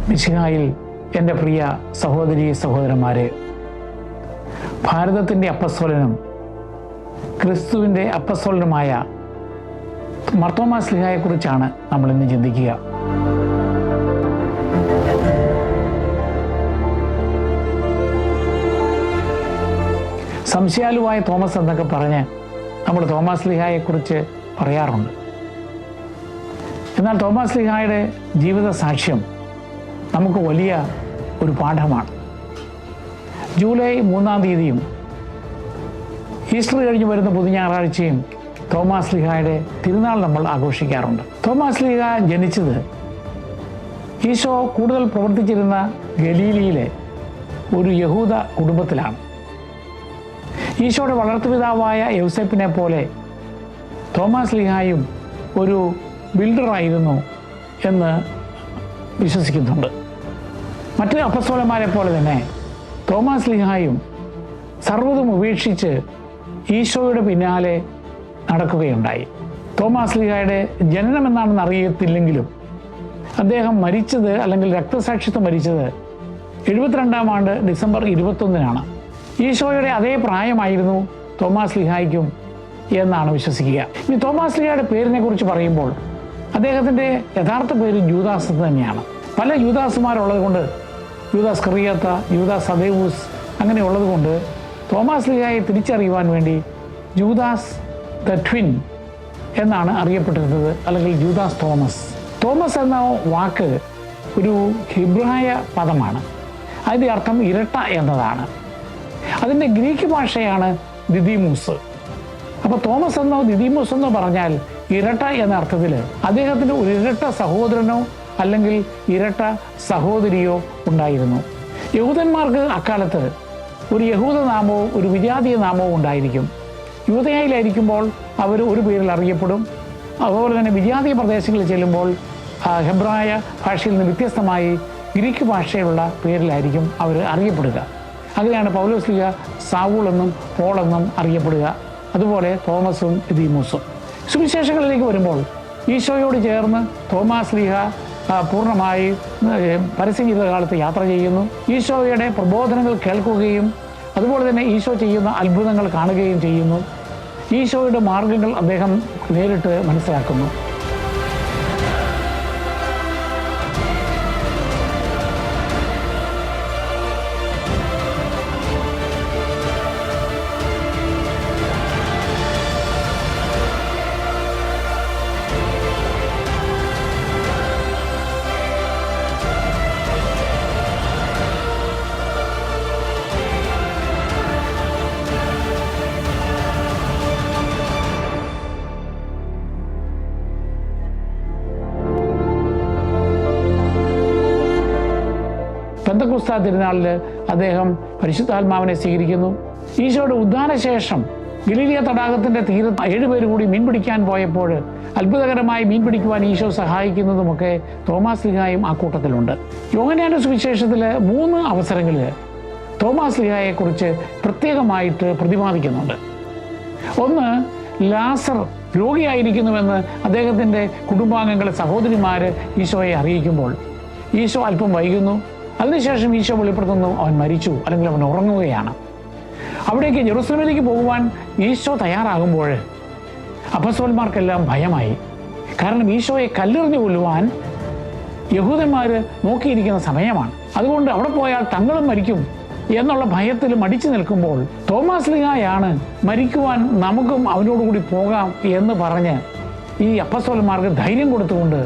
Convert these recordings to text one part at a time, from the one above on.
മിശിഹായിൽ എൻ്റെ പ്രിയ സഹോദരീ സഹോദരന്മാരെ, ഭാരതത്തിൻ്റെ അപ്പസ്തോലനും ക്രിസ്തുവിൻ്റെ അപ്പസ്തോലനുമായ മാർത്തോമാ ശ്ലീഹായെക്കുറിച്ചാണ് നമ്മൾ ഇന്ന് ചിന്തിക്കുക. സംശയാലുവായ തോമസ് എന്നൊക്കെ പറഞ്ഞ് നമ്മൾ തോമാ ശ്ലീഹായെക്കുറിച്ച് പറയാറുണ്ട്. എന്നാൽ തോമാ ശ്ലീഹായുടെ ജീവിത സാക്ഷ്യം നമുക്ക് വലിയ ഒരു പാഠമാണ്. ജൂലൈ 3-ാം തീയതിയും ഈസ്റ്റർ കഴിഞ്ഞ് വരുന്ന പുതുഞായറാഴ്ചയും തോമാ ശ്ലീഹായുടെ തിരുനാൾ നമ്മൾ ആഘോഷിക്കാറുണ്ട്. തോമാ ശ്ലീഹ ജനിച്ചത് ഈശോ കൂടുതൽ പ്രവർത്തിച്ചിരുന്ന ഗലീലിയിലെ ഒരു യഹൂദ കുടുംബത്തിലാണ്. ഈശോയുടെ വളർത്തുപിതാവായ യൗസേപ്പിനെ പോലെ തോമാ ശ്ലീഹായും ഒരു ബിൽഡറായിരുന്നു എന്ന് വിശ്വസിക്കുന്നുണ്ട്. മറ്റ് അപ്പസ്തോലന്മാരെ പോലെ തന്നെ തോമാ ശ്ലീഹായും സർവ്വതും ഉപേക്ഷിച്ച് ഈശോയുടെ പിന്നാലെ നടക്കുകയുണ്ടായി. തോമാ ശ്ലീഹായുടെ ജനനം എന്നാണെന്ന് അറിയത്തില്ലെങ്കിലും അദ്ദേഹം മരിച്ചത്, അല്ലെങ്കിൽ രക്തസാക്ഷിത്വം മരിച്ചത് 72-ാം ആണ്ട് ഡിസംബർ 21-നാണ്. ഈശോയുടെ അതേ പ്രായമായിരുന്നു തോമാ ശ്ലീഹായ്ക്കും എന്നാണ് വിശ്വസിക്കുക. ഇനി തോമാ ശ്ലീഹായുടെ പേരിനെ കുറിച്ച് പറയുമ്പോൾ അദ്ദേഹത്തിൻ്റെ യഥാർത്ഥ പേര് ജൂദാസ് എന്ന് തന്നെയാണ്. പല യൂദാസുമാരുള്ളത് കൊണ്ട്, യൂദാസ് കറിയാത്ത, യൂദാസ് സദേവൂസ് അങ്ങനെയുള്ളത് കൊണ്ട് തോമാ ശ്ലീഹായെ തിരിച്ചറിയുവാൻ വേണ്ടി ജൂദാസ് ദ ട്വിൻ എന്നാണ് അറിയപ്പെട്ടിരുന്നത്, അല്ലെങ്കിൽ ജൂദാസ് തോമസ്. തോമസ് എന്ന വാക്ക് ഒരു ഹിബ്രായ പദമാണ്. അതിൻ്റെ അർത്ഥം ഇരട്ട എന്നതാണ്. അതിൻ്റെ ഗ്രീക്ക് ഭാഷയാണ് ദിദിമൂസ്. അപ്പോൾ തോമസ് എന്നോ ദിദിമൂസ് എന്നോ പറഞ്ഞാൽ ഇരട്ട എന്ന അർത്ഥത്തിൽ അദ്ദേഹത്തിന് ഒരു ഇരട്ട സഹോദരനോ അല്ലെങ്കിൽ ഇരട്ട സഹോദരിയോ ഉണ്ടായിരുന്നു. യഹൂദന്മാർക്ക് അക്കാലത്ത് ഒരു യഹൂദ നാമവും ഒരു വിജാതീയ നാമവും ഉണ്ടായിരിക്കും. യൂദയായിലായിരിക്കുമ്പോൾ അവർ ഒരു പേരിൽ അറിയപ്പെടും. അതുപോലെ തന്നെ വിജാതീയ പ്രദേശങ്ങളിൽ ചെല്ലുമ്പോൾ ഹെബ്രായ ഭാഷയിൽ നിന്ന് വ്യത്യസ്തമായി ഗ്രീക്ക് ഭാഷയിലുള്ള പേരിലായിരിക്കും അവർ അറിയപ്പെടുക. അങ്ങനെയാണ് പൗലോസ് ശ്ലീഹ സാവൂൾ എന്നും പോൾ എന്നും അറിയപ്പെടുക. അതുപോലെ തോമസും ദിദിമൂസും. സുവിശേഷങ്ങളിലേക്ക് വരുമ്പോൾ ഈശോയോട് ചേർന്ന് തോമാ ശ്ലീഹ പൂർണ്ണമായി പരസ്യം ചെയ്ത കാലത്ത് യാത്ര ചെയ്യുന്നു. ഈശോയുടെ പ്രബോധനങ്ങൾ കേൾക്കുകയും അതുപോലെ തന്നെ ഈശോ ചെയ്യുന്ന അത്ഭുതങ്ങൾ കാണുകയും ചെയ്യുന്നു. ഈശോയുടെ മാർഗങ്ങൾ അദ്ദേഹം നേരിട്ട് മനസ്സിലാക്കുന്നു. പെന്തക്കോസ്താ തിരുനാളിൽ അദ്ദേഹം പരിശുദ്ധാത്മാവിനെ സ്വീകരിക്കുന്നു. ഈശോയുടെ ഉദ്ധാനശേഷം ഗലീലിയ തടാകത്തിൻ്റെ തീരത്ത് 7 പേര് കൂടി മീൻ പിടിക്കാൻ പോയപ്പോൾ അത്ഭുതകരമായി മീൻ പിടിക്കുവാൻ ഈശോ സഹായിക്കുന്നതുമൊക്കെ തോമാ ശ്ലീഹായും ആ കൂട്ടത്തിലുണ്ട്. യോഹന്നാന്റെ സുവിശേഷത്തിൽ 3 അവസരങ്ങളിൽ തോമാ ശ്ലീഹായെക്കുറിച്ച് പ്രത്യേകമായിട്ട് പ്രതിപാദിക്കുന്നുണ്ട്. ഒന്ന്, ലാസർ രോഗിയായിരിക്കുന്നുവെന്ന് അദ്ദേഹത്തിൻ്റെ കുടുംബാംഗങ്ങളെ, സഹോദരിമാർ ഈശോയെ അറിയിക്കുമ്പോൾ ഈശോ അല്പം വൈകുന്നു. അതിനുശേഷം ഈശോ വെളിപ്പെടുത്തുന്നു അവൻ മരിച്ചു, അല്ലെങ്കിൽ അവൻ ഉറങ്ങുകയാണ്. അവിടേക്ക് ജെറുസലേമിലേക്ക് പോകുവാൻ ഈശോ തയ്യാറാകുമ്പോൾ അപ്പസ്തോലന്മാർക്കെല്ലാം ഭയമായി. കാരണം ഈശോയെ കല്ലെറിഞ്ഞു കൊല്ലുവാൻ യഹൂദന്മാർ നോക്കിയിരിക്കുന്ന സമയമാണ്. അതുകൊണ്ട് അവിടെ പോയാൽ തങ്ങളും മരിക്കും എന്നുള്ള ഭയത്തിൽ മടിച്ചു നിൽക്കുമ്പോൾ തോമാ ശ്ലീഹായാണ് മരിക്കുവാൻ നമുക്കും അവനോടുകൂടി പോകാം എന്ന് പറഞ്ഞ് ഈ അപ്പസ്തോലന്മാർക്ക് ധൈര്യം കൊടുത്തുകൊണ്ട്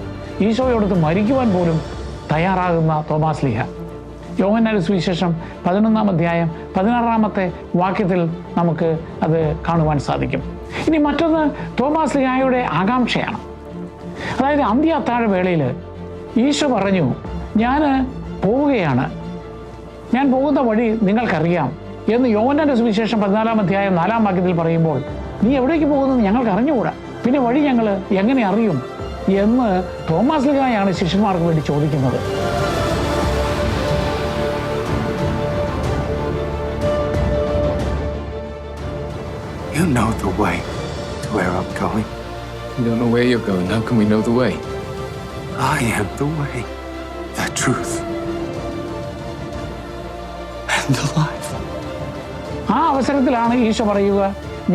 ഈശോയോടൊത്ത് മരിക്കുവാൻ പോലും തയ്യാറാകുന്ന തോമാ ശ്ലീഹ. യോഹന്നാന്റെ സുവിശേഷം 11-ാം അധ്യായം 16-ാമത്തെ വാക്യത്തിൽ നമുക്ക് അത് കാണുവാൻ സാധിക്കും. ഇനി മറ്റൊന്ന് തോമാ ശ്ലീഹായുടെ ആകാംക്ഷയാണ്. അതായത് അന്ത്യ അത്താഴ വേളയിൽ ഈശോ പറഞ്ഞു, ഞാൻ പോവുകയാണ്, ഞാൻ പോകുന്ന വഴി നിങ്ങൾക്കറിയാം എന്ന് യോഹന്നാന്റെ സുവിശേഷം 14-ാം അധ്യായം 4-ാം വാക്യത്തിൽ പറയുമ്പോൾ, നീ എവിടേക്ക് പോകുന്നത് ഞങ്ങൾക്ക് അറിഞ്ഞുകൂടാ, പിന്നെ വഴി ഞങ്ങൾ എങ്ങനെ അറിയും എന്ന് തോമാ ശ്ലീഹായാണ് ശിഷ്യന്മാർക്ക് വേണ്ടി ചോദിക്കുന്നത്. You know the way to where I'm going. We don't know where you're going. How can we know the way? I am the way, the truth, and the life. ആ അവസരത്തിലാണ് ഈശോ പറയുക,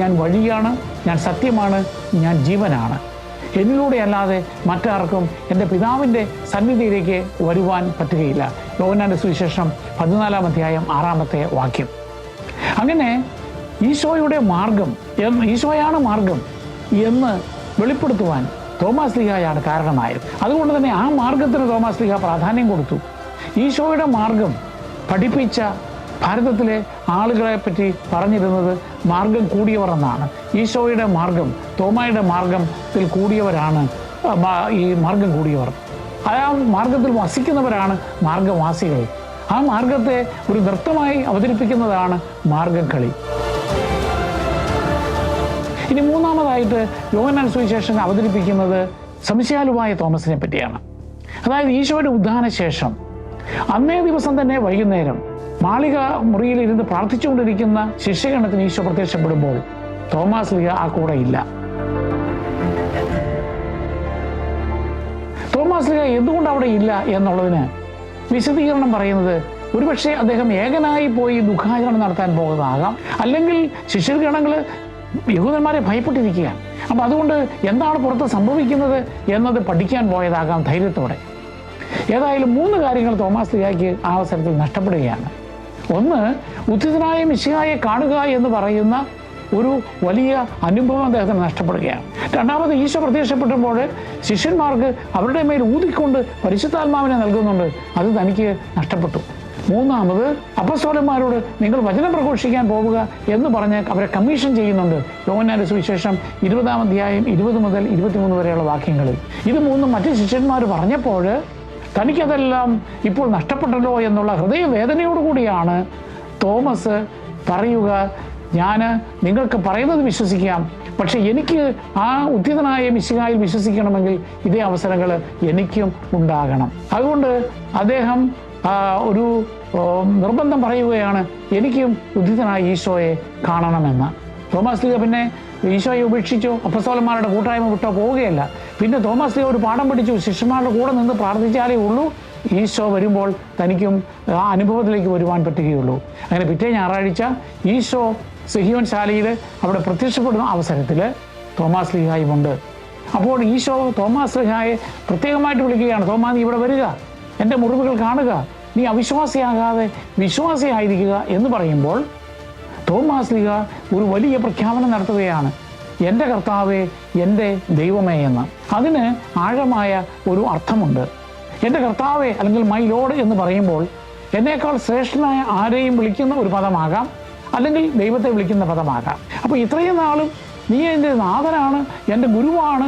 ഞാൻ വഴിയാണ്, ഞാൻ സത്യമാണ്, ഞാൻ ജീവനാണ്. എന്നിലൂടെ അല്ലാതെ മറ്റാർക്കും എൻ്റെ പിതാവിൻ്റെ സന്നിധിയിലേക്ക് വരുവാൻ പറ്റുകയില്ല. യോഹന്നാന്റെ സുവിശേഷം 14-ാം അധ്യായം 6-ാമത്തെ വാക്യം. അങ്ങനെ ഈശോയുടെ മാർഗം, ഈശോയാണ് മാർഗം എന്ന് വെളിപ്പെടുത്തുവാൻ തോമാസ് ലീഹായാണ് കാരണമായത്. അതുകൊണ്ട് തന്നെ ആ മാർഗത്തിന് തോമാസ് ലീഹ പ്രാധാന്യം കൊടുത്തു. ഈശോയുടെ മാർഗം പഠിപ്പിച്ച ഭാരതത്തിലെ ആളുകളെ പറ്റി പറഞ്ഞിരുന്നത് മാർഗം കൂടിയവർ എന്നാണ്. ഈശോയുടെ മാർഗം, തോമായുടെ മാർഗത്തിൽ കൂടിയവരാണ് ഈ മാർഗം കൂടിയവർ. ആ മാർഗത്തിൽ വസിക്കുന്നവരാണ് മാർഗവാസികൾ. ആ മാർഗത്തെ ഒരു നൃത്തമായി അവതരിപ്പിക്കുന്നതാണ് മാർഗംകളി. ഇനി മൂന്നാമതായിട്ട് യോഹന്നാൻ സുവിശേഷൻ അവതരിപ്പിക്കുന്നത് സംശയാലുവായ തോമസിനെ പറ്റിയാണ്. അതായത് ഈശോയുടെ ഉദ്ധാന ശേഷം അന്നേ ദിവസം തന്നെ വൈകുന്നേരം മാളിക മുറിയിൽ ഇരുന്ന് പ്രാർത്ഥിച്ചുകൊണ്ടിരിക്കുന്ന ശിഷ്യഗണത്തിന് ഈശോ പ്രത്യക്ഷപ്പെടുമ്പോൾ തോമാസ് ലീഹ ആ കൂടെ ഇല്ല. തോമാസ് ലീഹ എന്തുകൊണ്ട് അവിടെ ഇല്ല എന്നുള്ളതിന് വിശദീകരണം പറയുന്നത് ഒരുപക്ഷെ അദ്ദേഹം ഏകനായി പോയി ദുഃഖാചരണം നടത്താൻ പോകുന്നതാകാം, അല്ലെങ്കിൽ ശിഷ്യഗണങ്ങൾ യഹൂദന്മാരെ ഭയപ്പെട്ടിരിക്കുകയാണ്. അപ്പം അതുകൊണ്ട് എന്താണ് പുറത്ത് സംഭവിക്കുന്നത് എന്നത് പഠിക്കാൻ പോയതാകാം ധൈര്യത്തോടെ. ഏതായാലും 3 കാര്യങ്ങൾ തോമാസ് ലീഹായ്ക്ക് ആ അവസരത്തിൽ നഷ്ടപ്പെടുകയാണ്. ഒന്ന്, ഉത്ഥിതനായ മിശിഹായെ കാണുക എന്ന് പറയുന്ന ഒരു വലിയ അനുഭവം അദ്ദേഹത്തിന് നഷ്ടപ്പെടുകയാണ്. രണ്ടാമത്, ഈശോ പ്രത്യക്ഷപ്പെട്ടപ്പോൾ ശിഷ്യന്മാർക്ക് അവരുടെ മേൽ ഊതിക്കൊണ്ട് പരിശുദ്ധാത്മാവിനെ നൽകുന്നുണ്ട്, അത് തനിക്ക് നഷ്ടപ്പെട്ടു. മൂന്നാമത്, അപ്പസ്തോലന്മാരോട് നിങ്ങൾ വചനം പ്രഘോഷിക്കാൻ പോവുക എന്ന് പറഞ്ഞ് അവരെ കമ്മീഷൻ ചെയ്യുന്നുണ്ട്. യോഹന്നാന്റെ സുവിശേഷം 20-ാം അധ്യായം 20 മുതൽ 23 വരെയുള്ള വാക്യങ്ങളിൽ. ഇത് മൂന്നും മറ്റ് ശിഷ്യന്മാർ പറഞ്ഞപ്പോൾ തനിക്കതെല്ലാം ഇപ്പോൾ നഷ്ടപ്പെട്ടല്ലോ എന്നുള്ള ഹൃദയവേദനയോടുകൂടിയാണ് തോമസ് പറയുക, ഞാൻ നിങ്ങൾക്ക് പറയുന്നത് വിശ്വസിക്കാം, പക്ഷെ എനിക്ക് ആ ഉദ്ധിതനായ മിശിഹായിൽ വിശ്വസിക്കണമെങ്കിൽ ഇതേ അവസരങ്ങൾ എനിക്കും ഉണ്ടാകണം. അതുകൊണ്ട് അദ്ദേഹം ഒരു നിർബന്ധം പറയുകയാണ്, എനിക്കും ഉദ്ധിതനായ ഈശോയെ കാണണമെന്ന്. തോമാസ് ലീഹ പിന്നെ ഈശോയെ ഉപേക്ഷിച്ചോ അപ്പസ്തോലന്മാരുടെ കൂട്ടായ്മ വിട്ടോ പോവുകയല്ല. പിന്നെ തോമാസ് ലീഹ ഒരു പാഠം പഠിച്ചു, ശിഷ്യന്മാരുടെ കൂടെ നിന്ന് പ്രാർത്ഥിച്ചാലേ ഉള്ളൂ ഈശോ വരുമ്പോൾ തനിക്കും ആ അനുഭവത്തിലേക്ക് വരുവാൻ പറ്റുകയുള്ളൂ. അങ്ങനെ പിറ്റേ ഞായറാഴ്ച ഈശോ സിഹിയോൻ ശാലയിൽ അവിടെ പ്രത്യക്ഷപ്പെടുന്ന അവസരത്തിൽ തോമാസ് ലീഹായുമുണ്ട്. അപ്പോൾ ഈശോ തോമാസ് ലീഹായെ പ്രത്യേകമായിട്ട് വിളിക്കുകയാണ്, തോമാ നീ ഇവിടെ വരിക, എൻ്റെ മുറിവുകൾ കാണുക, നീ അവിശ്വാസിയാകാതെ വിശ്വാസിയായിരിക്കുക എന്ന് പറയുമ്പോൾ തോമാസ് ലീഹ ഒരു വലിയ പ്രഖ്യാപനം നടത്തുകയാണ്, എൻ്റെ കർത്താവേ, എൻ്റെ ദൈവമേ എന്ന്. അതിന് ആഴമായ ഒരു അർത്ഥമുണ്ട്. എൻ്റെ കർത്താവേ അല്ലെങ്കിൽ മൈ ലോഡ് എന്ന് പറയുമ്പോൾ എന്നേക്കാൾ ശ്രേഷ്ഠനായ ആരെയും വിളിക്കുന്ന ഒരു പദമാകാം, അല്ലെങ്കിൽ ദൈവത്തെ വിളിക്കുന്ന പദമാകാം. അപ്പോൾ ഇത്രയും നാളും നീ എൻ്റെ നാഥനാണ്, എൻ്റെ ഗുരുവാണ്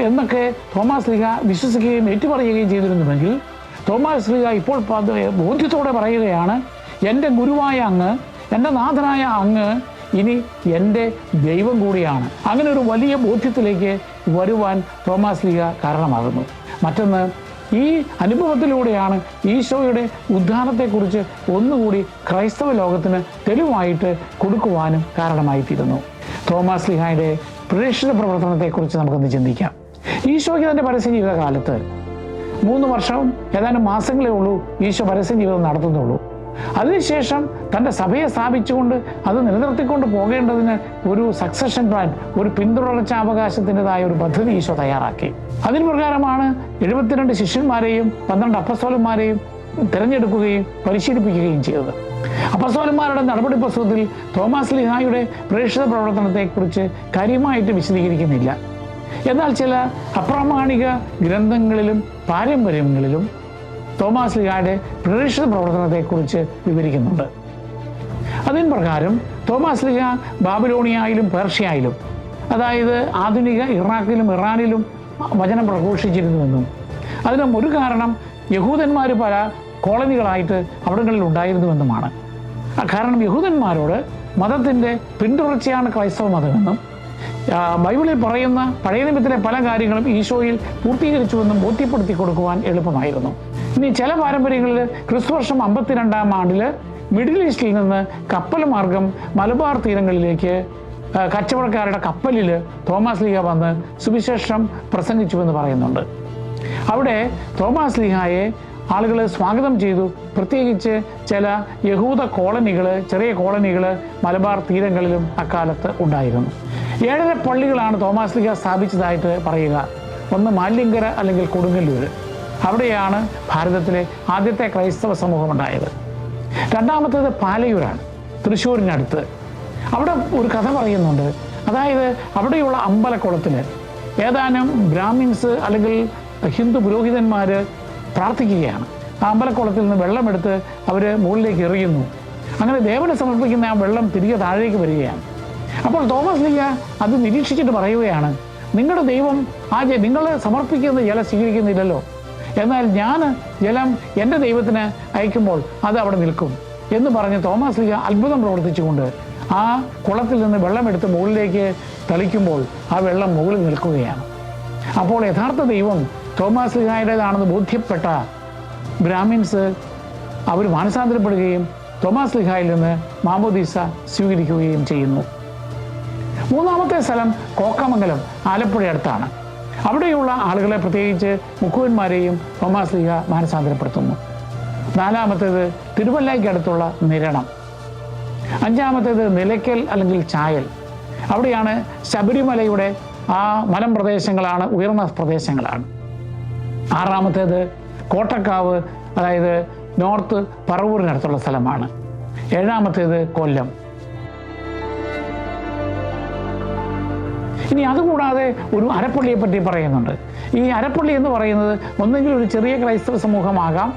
എന്നൊക്കെ തോമാസ് ലീഹ വിശ്വസിക്കുകയും ഏറ്റുപറയുകയും ചെയ്തിരുന്നുവെങ്കിൽ തോമാസ് ലീഹ ഇപ്പോൾ ബോധ്യത്തോടെ പറയുകയാണ്, എൻ്റെ ഗുരുവായ അങ്ങ്, എൻ്റെ നാഥനായ അങ്ങ് ഇനി എൻ്റെ ദൈവം കൂടിയാണ്. അങ്ങനെ ഒരു വലിയ ബോധ്യത്തിലേക്ക് വരുവാൻ തോമാസ് ലീഹ കാരണമാകുന്നു. മറ്റൊന്ന്, ഈ അനുഭവത്തിലൂടെയാണ് ഈശോയുടെ ഉദ്ധാനത്തെക്കുറിച്ച് ഒന്നുകൂടി ക്രൈസ്തവ ലോകത്തിന് തെളിവായിട്ട് കൊടുക്കുവാനും കാരണമായിത്തീരുന്നു. തോമാസ് ലീഹായുടെ പ്രേക്ഷിത പ്രവർത്തനത്തെക്കുറിച്ച് നമുക്കൊന്ന് ചിന്തിക്കാം. ഈശോയ്ക്ക് തൻ്റെ പരസ്യ ജീവിതകാലത്ത് 3 വർഷവും ഏതാനും മാസങ്ങളേ ഉള്ളൂ ഈശോ പരസ്യ ജീവിതം നടത്തുന്നുള്ളൂ. അതിനുശേഷം തൻ്റെ സഭയെ സ്ഥാപിച്ചുകൊണ്ട് അത് നിലനിർത്തിക്കൊണ്ട് പോകേണ്ടതിന് ഒരു സക്സഷൻ പ്ലാൻ, ഒരു പിന്തുടർച്ചാവകാശത്തിൻ്റെതായ ഒരു പദ്ധതി ഈശോ തയ്യാറാക്കി. അതിന് പ്രകാരമാണ് 72 ശിഷ്യന്മാരെയും 12 അപ്പസ്തോലന്മാരെയും തിരഞ്ഞെടുക്കുകയും പരിശീലിപ്പിക്കുകയും ചെയ്തത്. അപ്പസ്തോലന്മാരുടെ നടപടി പുസ്തകത്തിൽ തോമാസ് ലീഹായുടെ പ്രേക്ഷിത പ്രവർത്തനത്തെക്കുറിച്ച് കാര്യമായിട്ട് വിശദീകരിക്കുന്നില്ല. എന്നാൽ ചില അപ്രാമാണിക ഗ്രന്ഥങ്ങളിലും പാരമ്പര്യങ്ങളിലും തോമാസ് ലീഹായുടെ പ്രേക്ഷിത പ്രവർത്തനത്തെക്കുറിച്ച് വിവരിക്കുന്നുണ്ട്. അതിന് പ്രകാരം തോമാസ് ലീഹ ബാബിലോണിയയിലും പേർഷ്യയിലും, അതായത് ആധുനിക ഇറാഖിലും ഇറാനിലും വചനം പ്രഘോഷിച്ചിരുന്നുവെന്നും അതിന് ഒരു കാരണം യഹൂദന്മാർ പല കോളനികളായിട്ട് അവിടങ്ങളിൽ ഉണ്ടായിരുന്നുവെന്നുമാണ്. കാരണം യഹൂദന്മാരോട് മതത്തിൻ്റെ പിന്തുടർച്ചയാണ് ക്രൈസ്തവ മതമെന്നും ബൈബിളിൽ പറയുന്ന പഴയ നിയമത്തിലെ പല കാര്യങ്ങളും ഈശോയിൽ പൂർത്തീകരിച്ചുവെന്നും ബോധ്യപ്പെടുത്തി കൊടുക്കുവാൻ എളുപ്പമായിരുന്നു. ഇനി ചില പാരമ്പര്യങ്ങളിൽ ക്രിസ്തുവർഷം 52-ാം ആണ്ടിൽ മിഡിൽ ഈസ്റ്റിൽ നിന്ന് കപ്പൽ മാർഗം മലബാർ തീരങ്ങളിലേക്ക് കച്ചവടക്കാരുടെ കപ്പലിൽ തോമാസ് ലീഹ വന്ന് സുവിശേഷം പ്രസംഗിച്ചുവെന്ന് പറയുന്നുണ്ട്. അവിടെ തോമാസ് ലീഹായെ ആളുകൾ സ്വാഗതം ചെയ്തു. പ്രത്യേകിച്ച് ചില യഹൂദ കോളനികൾ, ചെറിയ കോളനികൾ മലബാർ തീരങ്ങളിലും അക്കാലത്ത് ഉണ്ടായിരുന്നു. 7 പള്ളികളാണ് തോമാസ് ലീഹ സ്ഥാപിച്ചതായിട്ട് പറയുക. ഒന്ന് മാലിങ്കര അല്ലെങ്കിൽ കൊടുങ്ങല്ലൂർ, അവിടെയാണ് ഭാരതത്തിലെ ആദ്യത്തെ ക്രൈസ്തവ സമൂഹം ഉണ്ടായത്. രണ്ടാമത്തേത് പാലയൂരാണ്, തൃശ്ശൂരിനടുത്ത്. അവിടെ ഒരു കഥ പറയുന്നുണ്ട്. അതായത് അവിടെയുള്ള അമ്പലക്കുളത്തിൽ ഏതാനും ബ്രാഹ്മിൻസ് അല്ലെങ്കിൽ ഹിന്ദു പുരോഹിതന്മാർ പ്രാർത്ഥിക്കുകയാണ്. ആ അമ്പലക്കുളത്തിൽ നിന്ന് വെള്ളമെടുത്ത് അവർ മുകളിലേക്ക് എറിയുന്നു. അങ്ങനെ ദേവന് സമർപ്പിക്കുന്ന ആ വെള്ളം തിരികെ താഴേക്ക് വരികയാണ്. അപ്പോൾ തോമസ് ലീഹ അത് നിരീക്ഷിച്ചിട്ട് പറയുകയാണ്, നിങ്ങളുടെ ദൈവം നിങ്ങൾ സമർപ്പിക്കുന്ന ജലം സ്വീകരിക്കുന്നില്ലല്ലോ, എന്നാൽ ഞാൻ ജലം എൻ്റെ ദൈവത്തിന് അയക്കുമ്പോൾ അത് അവിടെ നിൽക്കും എന്ന് പറഞ്ഞ് തോമസ് ലീഹ അത്ഭുതം പ്രവർത്തിച്ചുകൊണ്ട് ആ കുളത്തിൽ നിന്ന് വെള്ളമെടുത്ത് മുകളിലേക്ക് തളിക്കുമ്പോൾ ആ വെള്ളം മുകളിൽ നിൽക്കുകയാണ്. അപ്പോൾ യഥാർത്ഥ ദൈവം തോമസ് ലീഹായുടേതാണെന്ന് ബോധ്യപ്പെട്ട ബ്രാഹ്മിൻസ് അവർ മാനസാന്തരപ്പെടുകയും തോമസ് ലീഹായിൽ നിന്ന് മാമോദീസ സ്വീകരിക്കുകയും ചെയ്യുന്നു. മൂന്നാമത്തെ സ്ഥലം കോക്കമംഗലം, ആലപ്പുഴ അടുത്താണ്. അവിടെയുള്ള ആളുകളെ, പ്രത്യേകിച്ച് മുക്കുവന്മാരെയും തോമസ് ലീഹ മാനസാന്തരപ്പെടുത്തുന്നു. നാലാമത്തേത് തിരുവല്ലയ്ക്കടുത്തുള്ള നിരണം. അഞ്ചാമത്തേത് നിലയ്ക്കൽ അല്ലെങ്കിൽ ചായൽ. അവിടെയാണ് ശബരിമലയുടെ ആ മലമ്പ്രദേശങ്ങളാണ്, ഉയർന്ന പ്രദേശങ്ങളാണ്. ആറാമത്തേത് കോട്ടക്കാവ്, അതായത് നോർത്ത് പറവൂരിനടുത്തുള്ള സ്ഥലമാണ്. ഏഴാമത്തേത് കൊല്ലം. ഇനി അതുകൂടാതെ ഒരു അരപ്പള്ളിയെ പറ്റി പറയുന്നുണ്ട്. ഈ അരപ്പള്ളി എന്ന് പറയുന്നത് ഒന്നെങ്കിൽ ഒരു ചെറിയ ക്രൈസ്തവ സമൂഹമാകാം,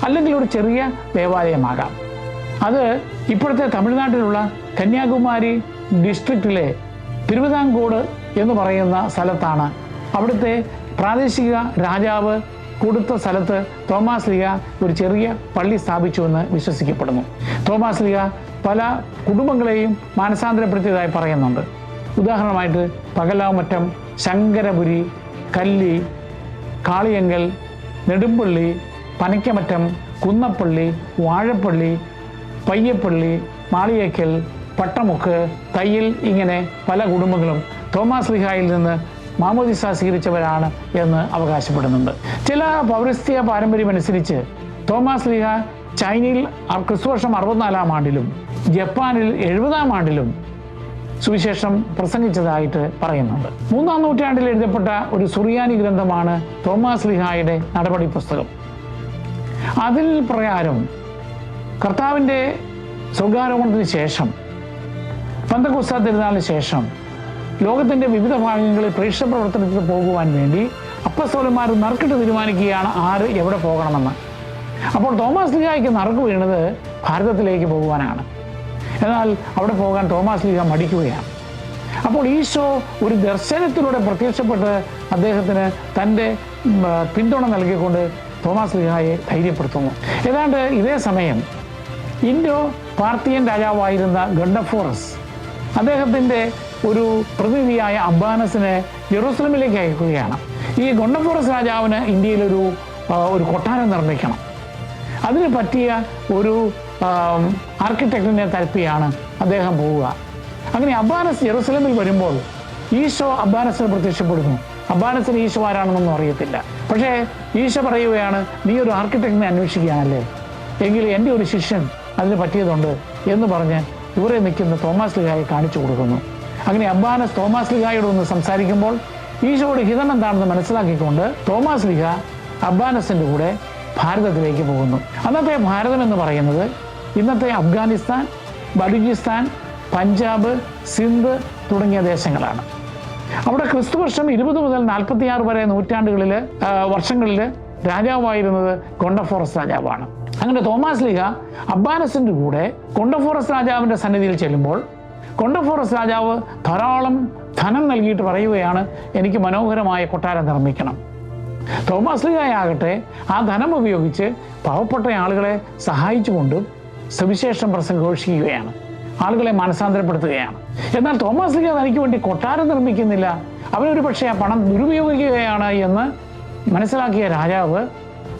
അല്ലെങ്കിൽ ഒരു ചെറിയ ദേവാലയമാകാം. അത് ഇപ്പോഴത്തെ തമിഴ്നാട്ടിലുള്ള കന്യാകുമാരി ഡിസ്ട്രിക്റ്റിലെ തിരുവിതാംകൂട് എന്ന് പറയുന്ന സ്ഥലത്താണ്. അവിടുത്തെ പ്രാദേശിക രാജാവ് കൊടുത്ത സ്ഥലത്ത് തോമസ് ലീഹ ഒരു ചെറിയ പള്ളി സ്ഥാപിച്ചുവെന്ന് വിശ്വസിക്കപ്പെടുന്നു. തോമസ് ലീഹ പല കുടുംബങ്ങളെയും മാനസാന്തരപ്പെടുത്തിയതായി പറയുന്നുണ്ട്. ഉദാഹരണമായിട്ട് പകലാമറ്റം, ശങ്കരപുരി, കല്ലി, കാളിയങ്കൽ, നെടുമ്പള്ളി, പനയ്ക്കമറ്റം, കുന്നപ്പള്ളി, വാഴപ്പള്ളി, പയ്യപ്പള്ളി, മാളിയേക്കൽ, പട്ടമുക്ക്, തയ്യിൽ, ഇങ്ങനെ പല കുടുംബങ്ങളും തോമസ് ലീഹായിൽ നിന്ന് മാമോദിസ സ്വീകരിച്ചവരാണ് എന്ന് അവകാശപ്പെടുന്നുണ്ട്. ചില പൗരസ്ത്യ പാരമ്പര്യമനുസരിച്ച് തോമസ് ലീഹ ചൈനയിൽ ക്രിസ്തുവർഷം 64 ആണ്ടിലും ജപ്പാനിൽ 70 ആണ്ടിലും സുവിശേഷം പ്രസംഗിച്ചതായിട്ട് പറയുന്നുണ്ട്. 3-ാം നൂറ്റാണ്ടിൽ എഴുതപ്പെട്ട ഒരു സുറിയാനി ഗ്രന്ഥമാണ് തോമസ് ലീഹായുടെ നടപടി പുസ്തകം. അതിൽ പ്രകാരം കർത്താവിൻ്റെ സ്വർഗാരോഹണത്തിന് ശേഷം, പെന്തക്കോസ്താ തിരുനാളിന് ശേഷം ലോകത്തിൻ്റെ വിവിധ ഭാഗങ്ങളിൽ പ്രേക്ഷിത പ്രവർത്തനത്തിൽ പോകുവാൻ വേണ്ടി അപ്പസ്തോലന്മാർ നറുക്കിട്ട് തീരുമാനിക്കുകയാണ് ആര് എവിടെ പോകണമെന്ന്. അപ്പോൾ തോമസ് ലീഹായ്ക്ക് നറുക്ക് വീണത് ഭാരതത്തിലേക്ക് പോകുവാനാണ്. എന്നാൽ അവിടെ പോകാൻ തോമസ് ലീഹ മടിക്കുകയാണ്. അപ്പോൾ ഈശോ ഒരു ദർശനത്തിലൂടെ പ്രത്യക്ഷപ്പെട്ട് അദ്ദേഹത്തിന് തൻ്റെ പിന്തുണ നൽകിക്കൊണ്ട് തോമസ് ലീഹായെ ധൈര്യപ്പെടുത്തുന്നു. ഏതാണ്ട് ഇതേ സമയം ഇൻഡോ പാർത്തിയൻ രാജാവായിരുന്ന ഗണ്ടഫോറസ് അദ്ദേഹത്തിൻ്റെ ഒരു പ്രതിനിധിയായ അബ്ബാനസിനെ ജെറൂസലമിലേക്ക് അയക്കുകയാണ്. ഈ ഗണ്ടഫോറസ് രാജാവിന് ഇന്ത്യയിലൊരു കൊട്ടാരം നിർമ്മിക്കണം. അതിന് പറ്റിയ ഒരു ആർക്കിടെക്റ്റിനെ തരപ്പിയാണ് അദ്ദേഹം പോവുക. അങ്ങനെ അബ്ബാനസ് ജെറൂസലമിൽ വരുമ്പോൾ ഈശോ അബ്ബാനസിന് പ്രത്യക്ഷപ്പെടുന്നു. അബ്ബാനസിന് ഈശോ ആരാണെന്നൊന്നും അറിയത്തില്ല. പക്ഷേ ഈശോ പറയുകയാണ്, നീ ഒരു ആർക്കിടെക്റ്റിനെ അന്വേഷിക്കുകയാണല്ലേ, എങ്കിൽ എൻ്റെ ഒരു ശിഷ്യൻ അതിന് പറ്റിയതുണ്ട് എന്ന് പറഞ്ഞ് ഇവരെ നിൽക്കുന്ന തോമസ് ലീഹായെ കാണിച്ചു കൊടുക്കുന്നു. അങ്ങനെ അബ്ബാനസ് തോമസ് ലീഹായോട് ഒന്ന് സംസാരിക്കുമ്പോൾ ഈശോയുടെ ഹിതം എന്താണെന്ന് മനസ്സിലാക്കിക്കൊണ്ട് തോമസ് ലീഹ അബ്ബാനസിൻ്റെ കൂടെ ഭാരതത്തിലേക്ക് പോകുന്നു. അന്നത്തെ ഭാരതം എന്ന് പറയുന്നത് ഇന്നത്തെ അഫ്ഗാനിസ്ഥാൻ, ബലൂചിസ്ഥാൻ, പഞ്ചാബ്, സിന്ധ് തുടങ്ങിയ ദേശങ്ങളാണ്. അവിടെ ക്രിസ്തുവർഷം 20 മുതൽ 46 വരെ വർഷങ്ങളിൽ രാജാവായിരുന്നത് ഗൊണ്ടഫോറസ് രാജാവാണ്. അങ്ങനെ തോമസ് ലീഹ അബ്ബാനസിൻ്റെ കൂടെ ഗൊണ്ടഫോറസ് രാജാവിൻ്റെ സന്നിധിയിൽ ചെല്ലുമ്പോൾ ഗൊണ്ടഫോറസ് രാജാവ് ധാരാളം ധനം നൽകിയിട്ട് പറയുകയാണ്, എനിക്ക് മനോഹരമായ കൊട്ടാരം നിർമ്മിക്കണം. തോമസ് ലീഹയാകട്ടെ ആ ധനം ഉപയോഗിച്ച് പാവപ്പെട്ട ആളുകളെ സഹായിച്ചുകൊണ്ടും സുവിശേഷം പ്രഘോഷിക്കുകയാണ്, ആളുകളെ മാനസാന്തരപ്പെടുത്തുകയാണ്. എന്നാൽ തോമസ് ലീഹ തനിക്ക് വേണ്ടി കൊട്ടാരം നിർമ്മിക്കുന്നില്ല, അവനൊരു പക്ഷേ ആ പണം ദുരുപയോഗിക്കുകയാണ് എന്ന് മനസ്സിലാക്കിയ രാജാവ്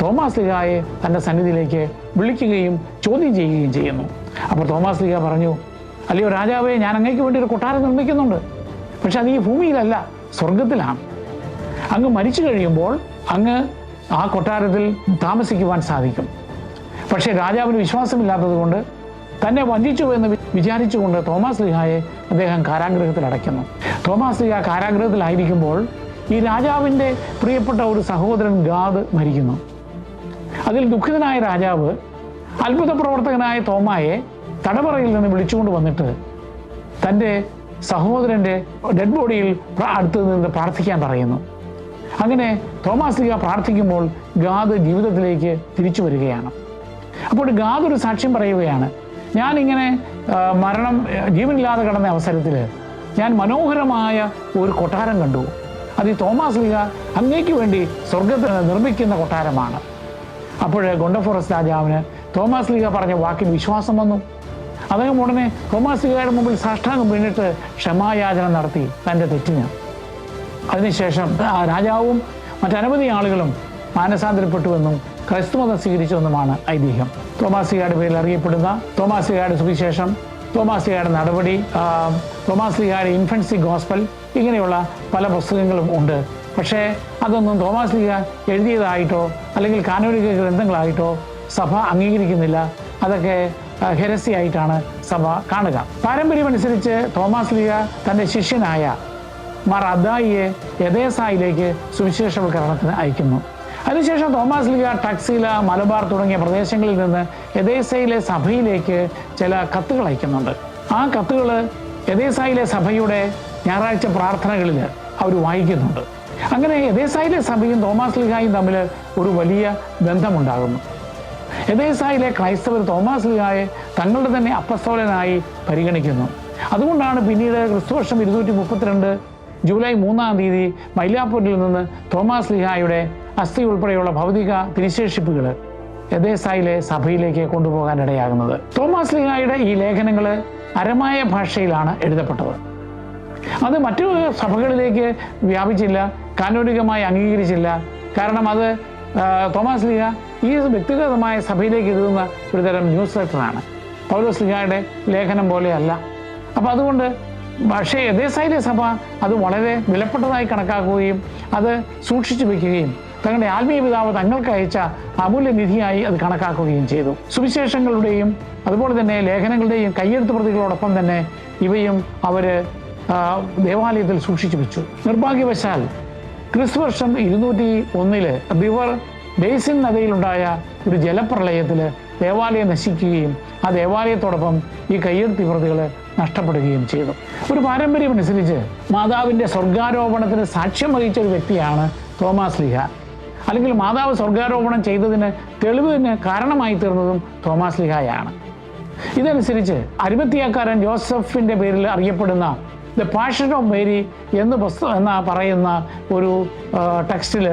തോമസ് ലീഹായെ തൻ്റെ സന്നിധിയിലേക്ക് വിളിക്കുകയും ചോദ്യം ചെയ്യുകയും ചെയ്യുന്നു. അപ്പോൾ തോമസ് ലീഹ പറഞ്ഞു, അല്ലയോ രാജാവേ, ഞാൻ അങ്ങേക്ക് വേണ്ടി ഒരു കൊട്ടാരം നിർമ്മിക്കുന്നുണ്ട്, പക്ഷെ അത് ഈ ഭൂമിയിലല്ല, സ്വർഗത്തിലാണ്. അങ്ങ് മരിച്ചു കഴിയുമ്പോൾ അങ്ങ് ആ കൊട്ടാരത്തിൽ താമസിക്കുവാൻ സാധിക്കും. പക്ഷേ രാജാവിന് വിശ്വാസമില്ലാത്തത് കൊണ്ട് തന്നെ വഞ്ചിച്ചു എന്ന് വിചാരിച്ചുകൊണ്ട് തോമാസ് ലീഹായെ അദ്ദേഹം കാരാഗ്രഹത്തിൽ അടയ്ക്കുന്നു. തോമാസ് ലീഹ കാരാഗ്രഹത്തിലായിരിക്കുമ്പോൾ ഈ രാജാവിൻ്റെ പ്രിയപ്പെട്ട ഒരു സഹോദരൻ ഗാദ് മരിക്കുന്നു. അതിൽ ദുഃഖിതനായ രാജാവ് അത്ഭുത പ്രവർത്തകനായ തോമായെ തടവറയിൽ നിന്ന് വിളിച്ചുകൊണ്ട് വന്നിട്ട് തൻ്റെ സഹോദരൻ്റെ ഡെഡ് ബോഡിയിൽ അടുത്ത് നിന്ന് പ്രാർത്ഥിക്കാൻ പറയുന്നു. അങ്ങനെ തോമാസ് ലീഹ പ്രാർത്ഥിക്കുമ്പോൾ ഗാദ് ജീവിതത്തിലേക്ക് തിരിച്ചു വരികയാണ്. അപ്പോൾ ഗാദ് ഒരു സാക്ഷ്യം പറയുകയാണ്, ഞാനിങ്ങനെ ജീവനില്ലാതെ കിടന്ന അവസരത്തിൽ ഞാൻ മനോഹരമായ ഒരു കൊട്ടാരം കണ്ടു. അത് ഈ തോമാസ് ലീഹ അങ്ങേക്ക് വേണ്ടി സ്വർഗത്തിൽ നിർമ്മിക്കുന്ന കൊട്ടാരമാണ്. അപ്പോൾ ഗൊണ്ടഫോറസ് രാജാവിന് തോമാസ് ലീഹ പറഞ്ഞ വാക്കിൽ വിശ്വാസം വന്നു. അദ്ദേഹം ഉടനെ തോമാസ് ലീഹയുടെ മുമ്പിൽ സാഷ്ടാംഗം വീണിട്ട് ക്ഷമായാചന നടത്തി തൻ്റെ തെറ്റിന്. അതിനുശേഷം രാജാവും മറ്റനവധി ആളുകളും മാനസാന്തരപ്പെട്ടുവെന്നും ക്രൈസ്തവമതം സ്വീകരിച്ചുവെന്നുമാണ് ഐതിഹ്യം. തോമാസ് ലീഹയുടെ പേരിൽ അറിയപ്പെടുന്ന തോമാസ് ലീഹയുടെ സുവിശേഷം, തോമാസ് ലീഹയുടെ നടപടി, തോമാസ് ലീഹയുടെ ഇൻഫൻസി ഗോസ്പൽ, ഇങ്ങനെയുള്ള പല പുസ്തകങ്ങളും ഉണ്ട്. പക്ഷേ അതൊന്നും തോമാസ് ലീഹ എഴുതിയതായിട്ടോ അല്ലെങ്കിൽ കാനോനിക ഗ്രന്ഥങ്ങളായിട്ടോ സഭ അംഗീകരിക്കുന്നില്ല. അതൊക്കെ ഹെരസിയായിട്ടാണ് സഭ കാണുക. പാരമ്പര്യമനുസരിച്ച് തോമാസ് ലീഹ തൻ്റെ ശിഷ്യനായ മാർ അദ്ദായിയെ എദേസായിലേക്ക് സുവിശേഷവൽക്കരണത്തിന് അയക്കുന്നു. അതിനുശേഷം തോമാസ് ലീഹ ടക്സീല, മലബാർ തുടങ്ങിയ പ്രദേശങ്ങളിൽ നിന്ന് എദേസയിലെ സഭയിലേക്ക് ചില കത്തുകൾ അയക്കുന്നുണ്ട്. ആ കത്തുകൾ എദേസായിലെ സഭയുടെ ഞായറാഴ്ച പ്രാർത്ഥനകളിൽ അവർ വായിക്കുന്നുണ്ട്. അങ്ങനെ എദേസായിലെ സഭയും തോമാസ് ലീഹായും തമ്മിൽ ഒരു വലിയ ബന്ധമുണ്ടാകുന്നു. എദേസായിലെ ക്രൈസ്തവർ തോമാസ് ലീഹായെ തങ്ങളുടെ തന്നെ അപ്പസ്തോലനായി പരിഗണിക്കുന്നു. അതുകൊണ്ടാണ് പിന്നീട് ക്രിസ്തുവർഷം 232 ജൂലൈ 3-ാം തീയതി മൈലാപ്പൂരിൽ നിന്ന് തോമാസ് ലീഹായുടെ അസ്ഥി ഉൾപ്പെടെയുള്ള ഭൗതിക തിരിശേഷിപ്പുകൾ എദേസായിലെ സഭയിലേക്ക് കൊണ്ടുപോകാനിടയാകുന്നത്. തോമാസ് ലീഹായുടെ ഈ ലേഖനങ്ങൾ അരമായ ഭാഷയിലാണ് എഴുതപ്പെട്ടത്. അത് മറ്റു സഭകളിലേക്ക് വ്യാപിച്ചില്ല, കാനോനികമായി അംഗീകരിച്ചില്ല. കാരണം അത് തോമാസ് ലീഹ ഈ വ്യക്തിഗതമായ സഭയിലേക്ക് എഴുതുന്ന ഒരുതരം ന്യൂസ് ലെറ്ററാണ്. പൗലോസ് ലീഹയുടെ ലേഖനം പോലെയല്ല. അപ്പോൾ അതുകൊണ്ട് പക്ഷേ എദേസായിലെ സഭ അത് വളരെ വിലപ്പെട്ടതായി കണക്കാക്കുകയും അത് സൂക്ഷിച്ചു വയ്ക്കുകയും തങ്ങളുടെ ആത്മീയ പിതാവ് തങ്ങൾക്ക് അയച്ച അമൂല്യനിധിയായി അത് കണക്കാക്കുകയും ചെയ്തു. സുവിശേഷങ്ങളുടെയും അതുപോലെ തന്നെ ലേഖനങ്ങളുടെയും കയ്യെഴുത്ത് പ്രതികളോടൊപ്പം തന്നെ ഇവയും അവർ ദേവാലയത്തിൽ സൂക്ഷിച്ചു വെച്ചു. നിർഭാഗ്യവശാൽ ക്രിസ്തുവർഷം 201 റിവർ ബേസിൻ നദിയിലുണ്ടായ ഒരു ജലപ്രളയത്തിൽ ദേവാലയം നശിക്കുകയും ആ ദേവാലയത്തോടൊപ്പം ഈ കയ്യെഴുത്ത് പ്രതികൾ നഷ്ടപ്പെടുകയും ചെയ്തു. ഒരു പാരമ്പര്യമനുസരിച്ച് മാതാവിൻ്റെ സ്വർഗാരോപണത്തിന് സാക്ഷ്യം വഹിച്ച ഒരു വ്യക്തിയാണ് തോമാസ് ലീഹ. അല്ലെങ്കിൽ മാതാവ് സ്വർഗാരോപണം ചെയ്തതിന് തെളിവിന് കാരണമായി തീർന്നതും തോമാസ് ലീഹായാണ്. ഇതനുസരിച്ച് അരിമത്തിയാക്കാരൻ ജോസഫിൻ്റെ പേരിൽ അറിയപ്പെടുന്ന ദ പാഷൻ ഓഫ് മേരി എന്ന് പറയുന്ന ഒരു ടെക്സ്റ്റിൽ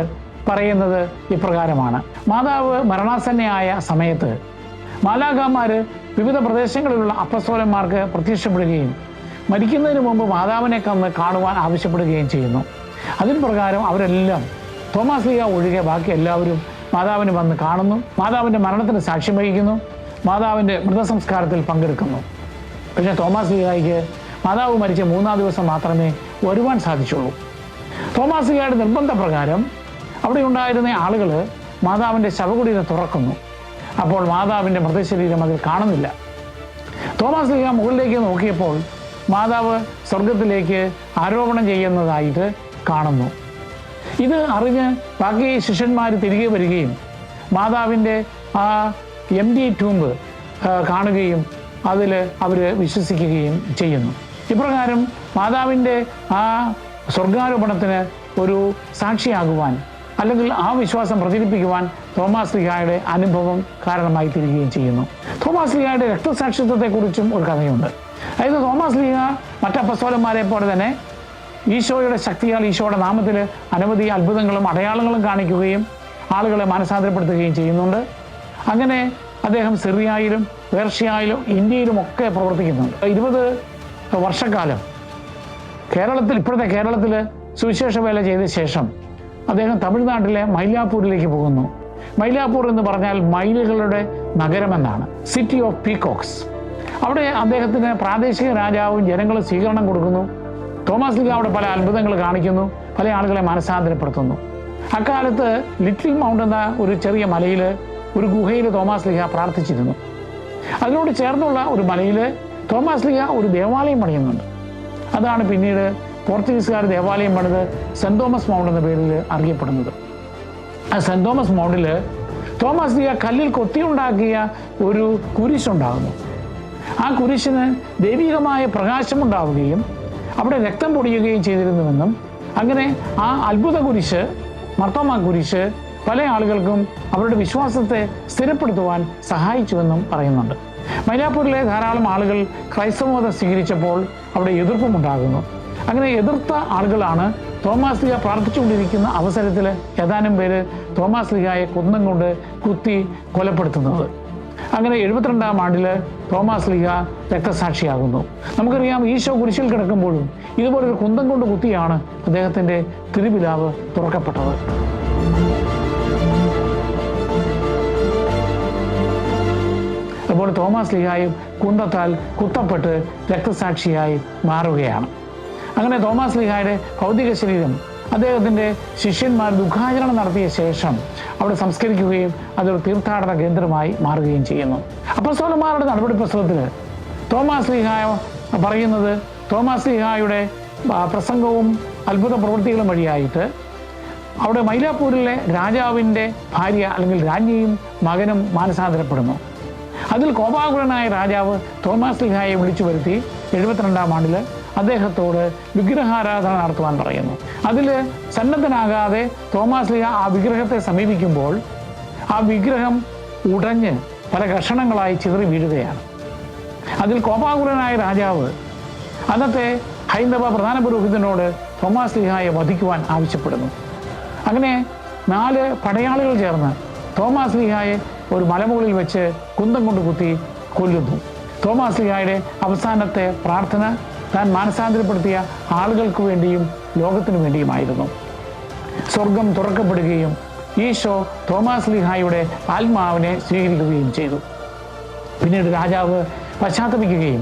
പറയുന്നത് ഇപ്രകാരമാണ്. മാതാവ് മരണാസന്നയായ സമയത്ത് മാലാഖമാർ വിവിധ പ്രദേശങ്ങളിലുള്ള അപ്പസ്തോലന്മാർക്ക് പ്രത്യക്ഷപ്പെടുകയും മരിക്കുന്നതിന് മുമ്പ് മാതാവിനെ കാണുവാൻ ആവശ്യപ്പെടുകയും ചെയ്യുന്നു. അതിന് പ്രകാരം അവരെല്ലാം തോമാസ് ലീഹ ഒഴികെ ബാക്കി എല്ലാവരും മാതാവിനെ വന്ന് കാണുന്നു, മാതാവിൻ്റെ മരണത്തിന് സാക്ഷ്യം വഹിക്കുന്നു, മാതാവിൻ്റെ മൃതസംസ്കാരത്തിൽ പങ്കെടുക്കുന്നു. പക്ഷേ തോമാസ് ലീഹായ്ക്ക് മാതാവ് മരിച്ച 3-ാം ദിവസം മാത്രമേ വരുവാൻ സാധിച്ചുള്ളൂ. തോമാസ് ലീഹയുടെ നിർബന്ധപ്രകാരം അവിടെ ഉണ്ടായിരുന്ന ആളുകൾ മാതാവിൻ്റെ ശവകുടീരം തുറക്കുന്നു. അപ്പോൾ മാതാവിൻ്റെ മൃതശരീരം അതിൽ കാണുന്നില്ല. തോമാസ് ലീഹ മുകളിലേക്ക് നോക്കിയപ്പോൾ മാതാവ് സ്വർഗത്തിലേക്ക് ആരോപണം ചെയ്യുന്നതായിട്ട് കാണുന്നു. ഇത് അറിഞ്ഞ് ബാക്കി ശിഷ്യന്മാർ തിരികെ വരികയും മാതാവിൻ്റെ ആ എംറ്റി ടൂംബ് കാണുകയും അതിൽ അവർ വിശ്വസിക്കുകയും ചെയ്യുന്നു. ഇപ്രകാരം മാതാവിൻ്റെ ആ സ്വർഗാരോപണത്തിന് ഒരു സാക്ഷിയാകുവാൻ അല്ലെങ്കിൽ ആ വിശ്വാസം പ്രചരിപ്പിക്കുവാൻ തോമാസ് ലീഹായുടെ അനുഭവം കാരണമായി തീരുകയും ചെയ്യുന്നു. തോമാസ് ലീഹായുടെ രക്തസാക്ഷിത്വത്തെക്കുറിച്ചും ഒരു കഥയുണ്ട്. അതായത് തോമാസ് ലീഹ മറ്റപ്പസ്തോലന്മാരെ പോലെ തന്നെ ഈശോയുടെ ശക്തിയാൽ ഈശോയുടെ നാമത്തിൽ അനവധി അത്ഭുതങ്ങളും അടയാളങ്ങളും കാണിക്കുകയും ആളുകളെ മാനസാന്തരപ്പെടുത്തുകയും ചെയ്യുന്നുണ്ട്. അങ്ങനെ അദ്ദേഹം സിറിയയിലും പേർഷ്യയിലും ഇന്ത്യയിലുമൊക്കെ പ്രവർത്തിക്കുന്നുണ്ട്. 20 വർഷക്കാലം ഇപ്പോഴത്തെ കേരളത്തിൽ സുവിശേഷ വേല ചെയ്ത ശേഷം അദ്ദേഹം തമിഴ്നാട്ടിലെ മൈലാപ്പൂരിലേക്ക് പോകുന്നു. മൈലാപ്പൂർ എന്ന് പറഞ്ഞാൽ മയിലുകളുടെ നഗരമെന്നാണ്, സിറ്റി ഓഫ് പീകോക്സ്. അവിടെ അദ്ദേഹത്തിന് പ്രാദേശിക രാജാവും ജനങ്ങളും സ്വീകരണം കൊടുക്കുന്നു. തോമാസ് ലീഹ അവിടെ പല അത്ഭുതങ്ങൾ കാണിക്കുന്നു, പല ആളുകളെ മാനസാന്തരപ്പെടുത്തുന്നു. അക്കാലത്ത് ലിറ്റിൽ മൗണ്ട് എന്ന ഒരു ചെറിയ മലയിൽ ഒരു ഗുഹയിൽ തോമാസ് ലീഹ പ്രാർത്ഥിച്ചിരുന്നു. അതിനോട് ചേർന്നുള്ള ഒരു മലയിൽ തോമാസ് ലീഹ ഒരു ദേവാലയം പണിയുന്നുണ്ട്. അതാണ് പിന്നീട് പോർച്ചുഗീസുകാർ ദേവാലയം പണിത് സെൻറ് തോമസ് മൗണ്ട് എന്ന പേരിൽ അറിയപ്പെടുന്നത്. ആ സെൻറ് തോമസ് മൗണ്ടിൽ തോമാസ് ലീഹ കല്ലിൽ കൊത്തിയുണ്ടാക്കിയ ഒരു കുരിശുണ്ടാകുന്നു. ആ കുരിശിന് ദൈവികമായ പ്രകാശമുണ്ടാവുകയും അവിടെ രക്തം പൊടിയുകയും ചെയ്തിരുന്നുവെന്നും അങ്ങനെ ആ അത്ഭുത കുരിശ്, മർത്തോമാ കുരിശ്, പല ആളുകൾക്കും അവരുടെ വിശ്വാസത്തെ സ്ഥിരപ്പെടുത്തുവാൻ സഹായിച്ചുവെന്നും പറയുന്നുണ്ട്. മൈലാപ്പൂരിലെ ധാരാളം ആളുകൾ ക്രൈസ്തവ മതം സ്വീകരിച്ചപ്പോൾ അവിടെ എതിർപ്പുമുണ്ടാകുന്നു. അങ്ങനെ എതിർത്ത ആളുകളാണ് തോമാസ് ലീഹ പ്രാർത്ഥിച്ചുകൊണ്ടിരിക്കുന്ന അവസരത്തിൽ ഏതാനും പേര് തോമാസ് ലീഹയെ കുന്തം കൊണ്ട് കുത്തി കൊലപ്പെടുത്തുന്നത്. അങ്ങനെ 72-ാം ആണ്ടിൽ തോമാസ് ലീഹ രക്തസാക്ഷിയാകുന്നു. നമുക്കറിയാം, ഈശോ കുരിശിൽ കിടക്കുമ്പോഴും ഇതുപോലൊരു കുന്തം കൊണ്ട് കുത്തിയാണ് അദ്ദേഹത്തിൻ്റെ തിരുവിലാവ് തുറക്കപ്പെട്ടത്. അതുപോലെ തോമാസ് ലീഹായും കുന്തത്താൽ കുത്തപ്പെട്ട് രക്തസാക്ഷിയായി മാറുകയാണ്. അങ്ങനെ തോമാസ് ലീഹായുടെ ഭൗതിക ശരീരം അദ്ദേഹത്തിൻ്റെ ശിഷ്യന്മാർ ദുഃഖാചരണം നടത്തിയ ശേഷം അവിടെ സംസ്കരിക്കുകയും അതൊരു തീർത്ഥാടന കേന്ദ്രമായി മാറുകയും ചെയ്യുന്നു. അപ്പോസ്തലന്മാരുടെ നടപടി പുസ്തകത്തിൽ തോമാസ് ലീഹ പറയുന്നത്, തോമാസ് ലീഹായുടെ പ്രസംഗവും അത്ഭുത പ്രവൃത്തികളും വഴിയായിട്ട് അവിടെ മൈലാപ്പൂരിലെ രാജാവിൻ്റെ ഭാര്യ അല്ലെങ്കിൽ രാജ്ഞിയും മകനും മാനസാന്തരപ്പെടുന്നു. അതിൽ കോപാകുലനായ രാജാവ് തോമാസ് ലീഹായെ വിളിച്ചു വരുത്തി 72-ാം ആണ്ടിൽ അദ്ദേഹത്തോട് വിഗ്രഹാരാധന നടത്തുവാൻ പറയുന്നു. അതിൽ സന്നദ്ധനാകാതെ തോമാസ് ലീഹ ആ വിഗ്രഹത്തെ സമീപിക്കുമ്പോൾ ആ വിഗ്രഹം ഉടഞ്ഞ് പല കഷണങ്ങളായി ചിതറി വീഴുകയാണ്. അതിൽ കോപാകുലനായ രാജാവ് അന്നത്തെ ഹൈന്ദവ പ്രധാന പുരോഹിതനോട് തോമാസ് ലീഹായെ വധിക്കുവാൻ ആവശ്യപ്പെടുന്നു. അങ്ങനെ 4 പടയാളികൾ ചേർന്ന് തോമാസ് ലീഹായെ ഒരു മലമുകളിൽ വെച്ച് കുന്തം കൊണ്ട് കുത്തി കൊല്ലുന്നു. തോമാസ് ലീഹായുടെ അവസാനത്തെ പ്രാർത്ഥന താൻ മാനസാന്തരപ്പെടുത്തിയ ആളുകൾക്ക് വേണ്ടിയും ലോകത്തിനു വേണ്ടിയുമായിരുന്നു. സ്വർഗം തുറക്കപ്പെടുകയും ഈശോ തോമാസ് ലീഹായുടെ ആത്മാവിനെ സ്വീകരിക്കുകയും ചെയ്തു. പിന്നീട് രാജാവ് പശ്ചാത്തപിക്കുകയും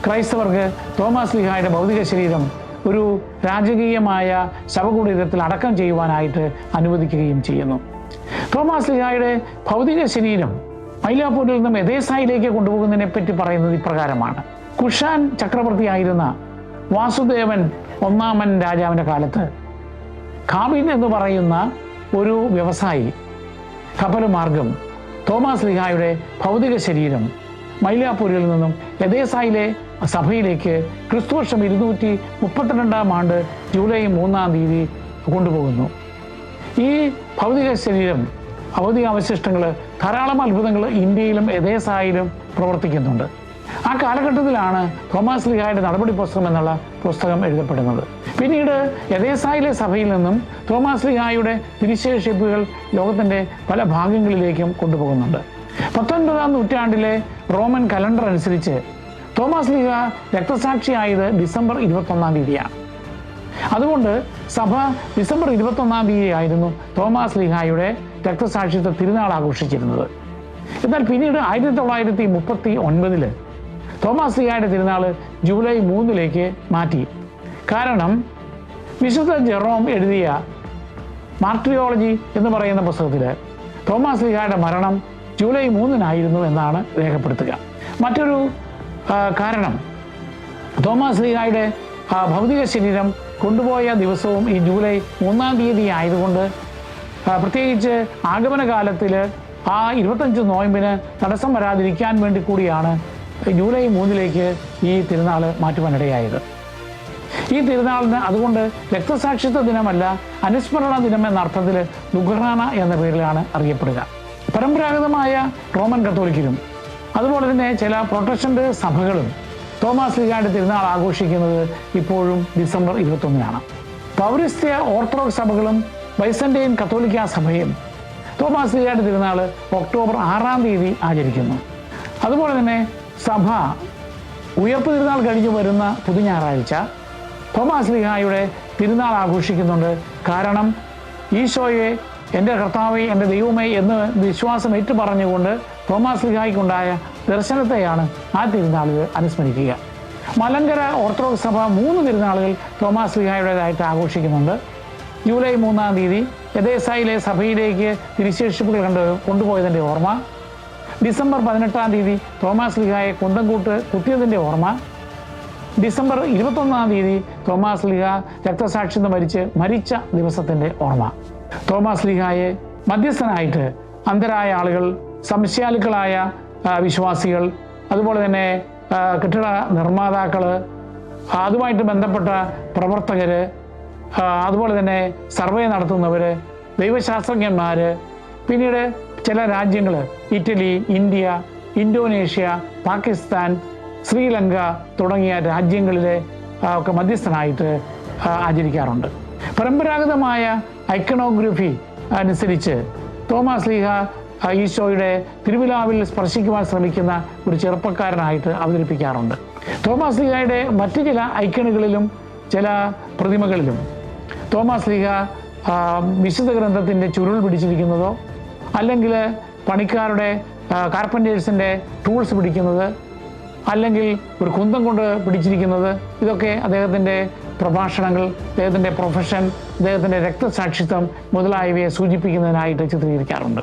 ക്രൈസ്തവർക്ക് തോമാസ് ലീഹായുടെ ഭൗതിക ശരീരം ഒരു രാജകീയമായ ശവകുടീരത്തിൽ അടക്കം ചെയ്യുവാനായിട്ട് അനുവദിക്കുകയും ചെയ്യുന്നു. തോമാസ് ലീഹായുടെ ഭൗതിക ശരീരം മൈലാപ്പൂരിൽ നിന്നും എദേസായിലേക്ക് കൊണ്ടുപോകുന്നതിനെ പറ്റി പറയുന്നത് ഇപ്രകാരമാണ്. കുഷാൻ ചക്രവർത്തിയായിരുന്ന വാസുദേവൻ 1-ാമൻ രാജാവിൻ്റെ കാലത്ത് കാബിൻ എന്ന് പറയുന്ന ഒരു വ്യവസായി കപ്പൽ മാർഗം തോമാസ് ലീഹായുടെ ഭൗതിക ശരീരം മൈലാപ്പൂരിൽ നിന്നും എദേസായിലെ സഭയിലേക്ക് ക്രിസ്തുവർഷം 232-ാം ആണ്ട് ജൂലൈ 3-ാം തീയതി കൊണ്ടുപോകുന്നു. ഈ ഭൗതിക ശരീരം, ഭൗതിക അവശിഷ്ടങ്ങൾ, ധാരാളം അത്ഭുതങ്ങൾ ഇന്ത്യയിലും എദേസായിലും പ്രവർത്തിക്കുന്നുണ്ട്. ആ കാലഘട്ടത്തിലാണ് തോമാസ് ലീഹായുടെ നടപടി പുസ്തകം എന്നുള്ള പുസ്തകം എഴുതപ്പെടുന്നത്. പിന്നീട് എദേസായിലെ സഭയിൽ നിന്നും തോമാസ് ലീഹായുടെ തിരുശേഷിപ്പുകൾ ലോകത്തിൻ്റെ പല ഭാഗങ്ങളിലേക്കും കൊണ്ടുപോകുന്നുണ്ട്. 19-ാം നൂറ്റാണ്ടിലെ റോമൻ കലണ്ടർ അനുസരിച്ച് തോമാസ് ലീഹ രക്തസാക്ഷിയായത് ഡിസംബർ 21-ാം തീയതിയാണ്. അതുകൊണ്ട് സഭ ഡിസംബർ 21-ാം തീയതി ആയിരുന്നു തോമാസ് ലീഹായുടെ രക്തസാക്ഷിത്വ തിരുനാൾ ആഘോഷിച്ചിരുന്നത്. എന്നാൽ പിന്നീട് 1939 തോമാസ് ലീഹായുടെ തിരുനാൾ ജൂലൈ 3-ലേക്ക് മാറ്റി. കാരണം വിശുദ്ധ ജെറോം എഴുതിയ മാർട്ടിയോളജി എന്ന് പറയുന്ന പുസ്തകത്തിൽ തോമാസ് ലീഹായുടെ മരണം ജൂലൈ 3-നായിരുന്നു എന്നാണ് രേഖപ്പെടുത്തുക. മറ്റൊരു കാരണം തോമാസ് ലീഹായുടെ ഭൗതിക ശരീരം കൊണ്ടുപോയ ദിവസവും ഈ ജൂലൈ 3-ാം തീയതി ആയതുകൊണ്ട്, പ്രത്യേകിച്ച് ആഗമന കാലത്തിൽ ആ 25 നോയമ്പിന് തടസ്സം വരാതിരിക്കാൻ വേണ്ടി കൂടിയാണ് ജൂലൈ 3-ലേക്ക് ഈ തിരുനാൾ മാറ്റുവാനിടയായത്. ഈ തിരുനാളിന് അതുകൊണ്ട് രക്തസാക്ഷിത്വ ദിനമല്ല, അനുസ്മരണ ദിനം എന്ന അർത്ഥത്തിൽ ദുഃഖറാന എന്ന പേരിലാണ് അറിയപ്പെടുക. പരമ്പരാഗതമായ റോമൻ കത്തോലിക്കരും അതുപോലെ തന്നെ ചില പ്രൊട്ടസ്റ്റന്റ് സഭകളും തോമാസ് ലീഹായുടെ തിരുനാൾ ആഘോഷിക്കുന്നത് ഇപ്പോഴും ഡിസംബർ 21-നാണ്. പൗരസ്ത്യ ഓർത്തഡോക്സ് സഭകളും ബൈസന്റൈൻ കത്തോലിക്ക സഭയും തോമാസ് ലീഹായുടെ തിരുനാൾ ഒക്ടോബർ 6-ാം തീയതി ആചരിക്കുന്നു. അതുപോലെ തന്നെ സഭ ഉയർപ്പ് തിരുനാൾ കഴിഞ്ഞു വരുന്ന പുതു ഞായറാഴ്ച തോമാസ് ലീഹായുടെ തിരുനാൾ ആഘോഷിക്കുന്നുണ്ട്. കാരണം ഈശോയെ എൻ്റെ കർത്താവേ, എൻ്റെ ദൈവമേ എന്ന് വിശ്വാസം ഏറ്റുപറഞ്ഞുകൊണ്ട് തോമാസ് ലീഹായ്ക്കുണ്ടായ ദർശനത്തെയാണ് ആ തിരുനാളിൽ അനുസ്മരിക്കുക. മലങ്കര ഓർത്തഡോക്സ് സഭ 3 തിരുനാളുകൾ തോമാസ് ലീഹായുടേതായിട്ട് ആഘോഷിക്കുന്നുണ്ട്. ജൂലൈ 3-ാം തീയതി എഥേസയിലെ സഭയിലേക്ക് തിരുശേഷിപ്പുകൾ കൊണ്ടുപോയതിൻ്റെ ഓർമ്മ. ഡിസംബർ 18-ാം തീയതി തോമാസ് ലീഹായെ കുന്തംകൂട്ട് കുത്തിയതിൻ്റെ ഓർമ്മ. ഡിസംബർ 21-ാം തീയതി തോമാസ് ലീഹ രക്തസാക്ഷിത്വം മരിച്ച ദിവസത്തിൻ്റെ ഓർമ്മ. തോമാസ് ലീഹായെ മധ്യസ്ഥനായിട്ട് അന്ധരായ ആളുകൾ, സംശയാലുക്കളായ വിശ്വാസികൾ, അതുപോലെ തന്നെ കെട്ടിട നിർമ്മാതാക്കൾ, അതുമായിട്ട് ബന്ധപ്പെട്ട പ്രവർത്തകർ, അതുപോലെ തന്നെ സർവേ നടത്തുന്നവർ, ദൈവശാസ്ത്രജ്ഞന്മാർ, പിന്നീട് ചില രാജ്യങ്ങൾ Italy, India, Indonesia, Pakistan, Sri Lanka തുടങ്ങിയ രാജ്യങ്ങളിലെ ഒക്കെ മധ്യസ്ഥനായിട്ട് ആചരിക്കാറുണ്ട്. പരമ്പരാഗതമായ ഐക്കണോഗ്രഫി അനുസരിച്ച് തോമാസ് ലീഹ ഈശോയുടെ തിരുവിലാവിൽ സ്പർശിക്കുവാൻ ശ്രമിക്കുന്ന ഒരു ചെറുപ്പക്കാരനായിട്ട് അവതരിപ്പിക്കാറുണ്ട്. തോമാസ് ലീഹയുടെ മറ്റു ചില ഐക്കണുകളിലും ചില പ്രതിമകളിലും തോമാസ് ലീഹ വിശുദ്ധ ഗ്രന്ഥത്തിൻ്റെ ചുരുൾ പിടിച്ചിരിക്കുന്നതോ അല്ലെങ്കിൽ പണിക്കാരുടെ കാർപ്പൻറ്റേഴ്സിൻ്റെ ടൂൾസ് പിടിക്കുന്നത്, അല്ലെങ്കിൽ ഒരു കുന്തം കൊണ്ട് പിടിച്ചിരിക്കുന്നത്, ഇതൊക്കെ അദ്ദേഹത്തിൻ്റെ പ്രഭാഷണങ്ങൾ, അദ്ദേഹത്തിൻ്റെ പ്രൊഫഷൻ, അദ്ദേഹത്തിൻ്റെ രക്തസാക്ഷിത്വം മുതലായവയെ സൂചിപ്പിക്കുന്നതിനായിട്ട് ചിത്രീകരിക്കാറുണ്ട്.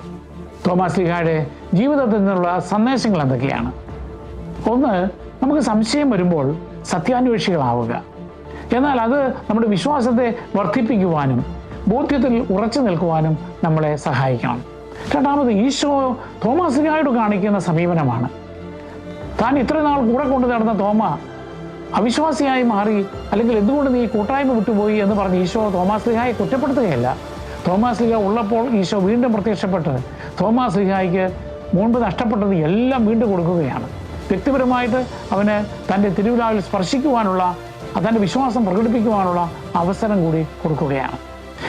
തോമാസ് ലീഹായുടെ ജീവിതത്തിൽ നിന്നുള്ള സന്ദേശങ്ങൾ എന്തൊക്കെയാണ്? ഒന്ന്, നമുക്ക് സംശയം വരുമ്പോൾ സത്യാന്വേഷികളാവുക. എന്നാൽ അത് നമ്മുടെ വിശ്വാസത്തെ വർദ്ധിപ്പിക്കുവാനും ബോധ്യത്തിൽ ഉറച്ചു നിൽക്കുവാനും നമ്മളെ സഹായിക്കണം. രണ്ടാമത്, ഈശോ തോമാസ് ലീഹായോട് കാണിക്കുന്ന സമീപനമാണ്. താൻ ഇത്ര നാൾ കൂടെ കൊണ്ടു നടന്ന തോമ അവിശ്വാസിയായി മാറി, അല്ലെങ്കിൽ എന്തുകൊണ്ട് നീ കൂട്ടായ്മ വിട്ടുപോയി എന്ന് പറഞ്ഞ് ഈശോ തോമാസ് ലീഹായെ കുറ്റപ്പെടുത്തുകയല്ല. തോമാസ് ലീഹ ഉള്ളപ്പോൾ ഈശോ വീണ്ടും പ്രത്യക്ഷപ്പെട്ട് തോമാസ് ലീഹായ്ക്ക് മുൻപ് നഷ്ടപ്പെട്ടത് എല്ലാം വീണ്ടും കൊടുക്കുകയാണ്. വ്യക്തിപരമായിട്ട് അവന് തൻ്റെ തിരുവിലാവിൽ സ്പർശിക്കുവാനുള്ള, തൻ്റെ വിശ്വാസം പ്രകടിപ്പിക്കുവാനുള്ള അവസരം കൂടി കൊടുക്കുകയാണ്.